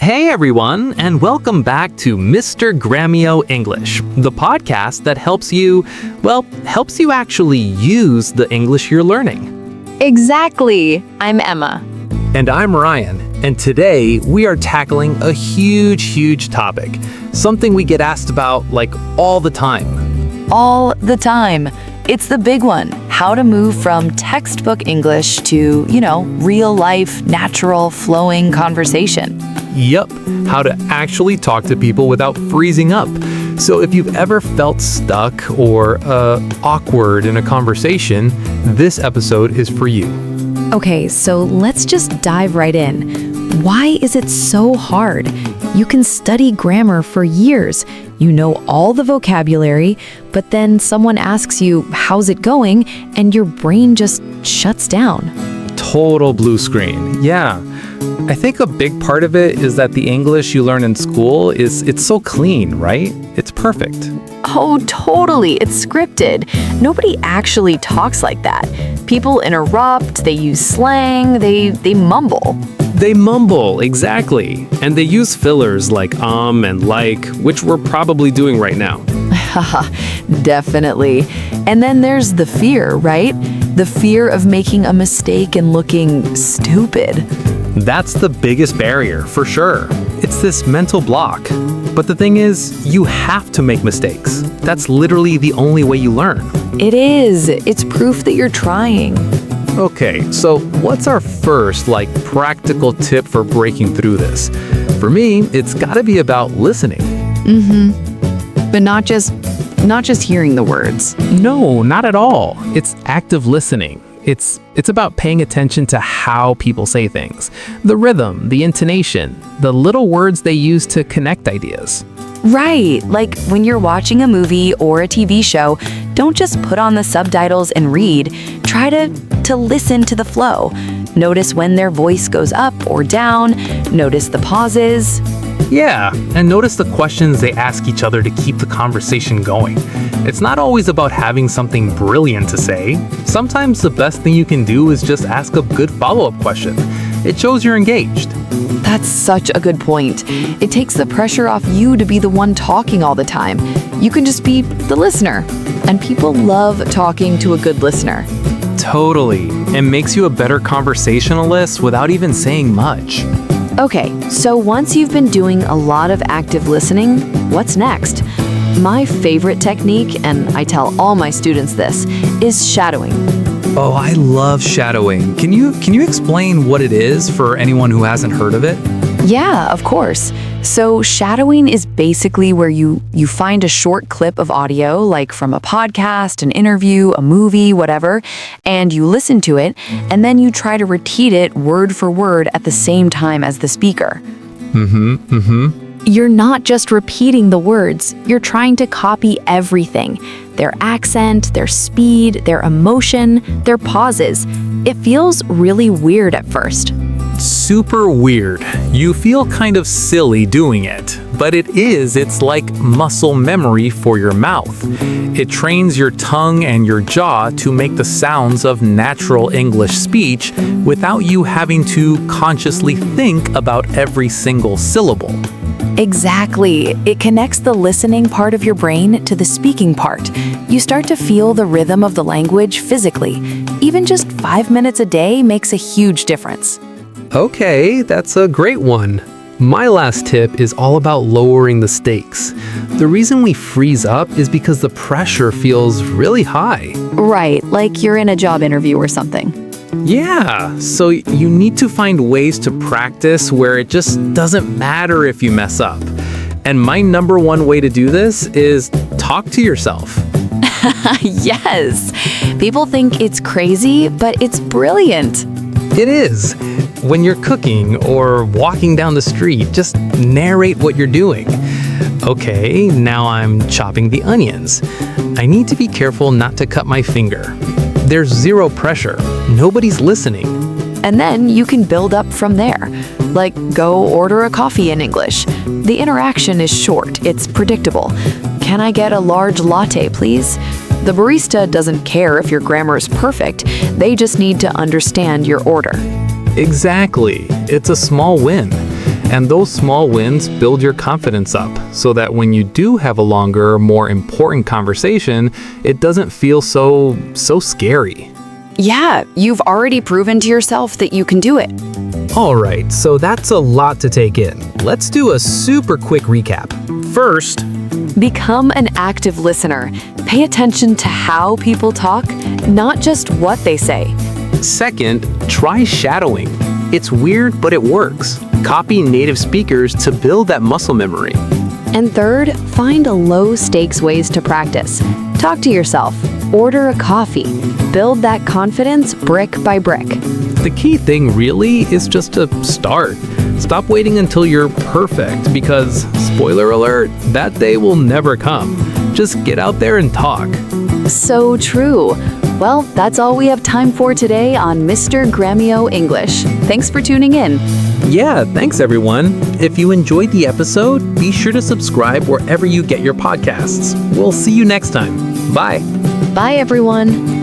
Hey everyone, and welcome back to Mr. Grammio English, the podcast that helps you actually use the English you're learning. Exactly. I'm Emma. And I'm Ryan, and today we are tackling a huge topic, something we get asked about all the time. All the time. It's the big one. How to move from textbook English to, real life, natural, flowing conversation. Yup, how to actually talk to people without freezing up. So if you've ever felt stuck or awkward in a conversation, this episode is for you. Okay, so let's just dive right in. Why is it so hard? You can study grammar for years. You know all the vocabulary, but then someone asks you, how's it going? And your brain just shuts down. Total blue screen. Yeah. I think a big part of it is that the English you learn in school it's so clean, right? It's perfect. Oh, totally. It's scripted. Nobody actually talks like that. People interrupt, they use slang, they mumble. They mumble, exactly. And they use fillers like and like, which we're probably doing right now. Haha, definitely. And then there's the fear, right? The fear of making a mistake and looking stupid. That's the biggest barrier, for sure. It's this mental block. But the thing is, you have to make mistakes. That's literally the only way you learn. It is. It's proof that you're trying. Okay, so what's our first, practical tip for breaking through this? For me, it's gotta be about listening. But not just hearing the words. No, not at all. It's active listening. It's about paying attention to how people say things. The rhythm, the intonation, the little words they use to connect ideas. Right, like when you're watching a movie or a TV show, don't just put on the subtitles and read. Try to listen to the flow. Notice when their voice goes up or down. Notice the pauses. Yeah, and notice the questions they ask each other to keep the conversation going. It's not always about having something brilliant to say. Sometimes the best thing you can do is just ask a good follow-up question. It shows you're engaged. That's such a good point. It takes the pressure off you to be the one talking all the time. You can just be the listener. And people love talking to a good listener. Totally. It makes you a better conversationalist without even saying much. Okay, so once you've been doing a lot of active listening, what's next? My favorite technique, and I tell all my students this, is shadowing. Oh, I love shadowing. Can you explain what it is for anyone who hasn't heard of it? Yeah, of course. So shadowing is basically where you find a short clip of audio, like from a podcast, an interview, a movie, whatever, and you listen to it, and then you try to repeat it word for word at the same time as the speaker. You're not just repeating the words, you're trying to copy everything. Their accent, their speed, their emotion, their pauses. It feels really weird at first. Super weird. You feel kind of silly doing it, but it's like muscle memory for your mouth. It trains your tongue and your jaw to make the sounds of natural English speech without you having to consciously think about every single syllable. Exactly. It connects the listening part of your brain to the speaking part. You start to feel the rhythm of the language physically. Even just 5 minutes a day makes a huge difference. Okay, that's a great one. My last tip is all about lowering the stakes. The reason we freeze up is because the pressure feels really high. Right, like you're in a job interview or something. Yeah, so you need to find ways to practice where it just doesn't matter if you mess up. And my number one way to do this is talk to yourself. Yes, people think it's crazy, but it's brilliant. It is. When you're cooking or walking down the street, just narrate what you're doing. Okay, now I'm chopping the onions. I need to be careful not to cut my finger. There's zero pressure. Nobody's listening. And then you can build up from there. Like, go order a coffee in English. The interaction is short, it's predictable. Can I get a large latte, please? The barista doesn't care if your grammar is perfect, they just need to understand your order. Exactly. It's a small win. And those small wins build your confidence up so that when you do have a longer, more important conversation, it doesn't feel so scary. Yeah, you've already proven to yourself that you can do it. Alright, so that's a lot to take in. Let's do a super quick recap. First, Become an active listener. Pay attention to how people talk, not just what they say. Second, try shadowing. It's weird, but it works. Copy native speakers to build that muscle memory. And third, find low-stakes ways to practice. Talk to yourself. Order a coffee. Build that confidence brick by brick. The key thing really is just to start. Stop waiting until you're perfect because, spoiler alert, that day will never come. Just get out there and talk. So true. Well, that's all we have time for today on Mr. Grammio English. Thanks for tuning in. Yeah, thanks everyone. If you enjoyed the episode, be sure to subscribe wherever you get your podcasts. We'll see you next time. Bye. Bye, everyone.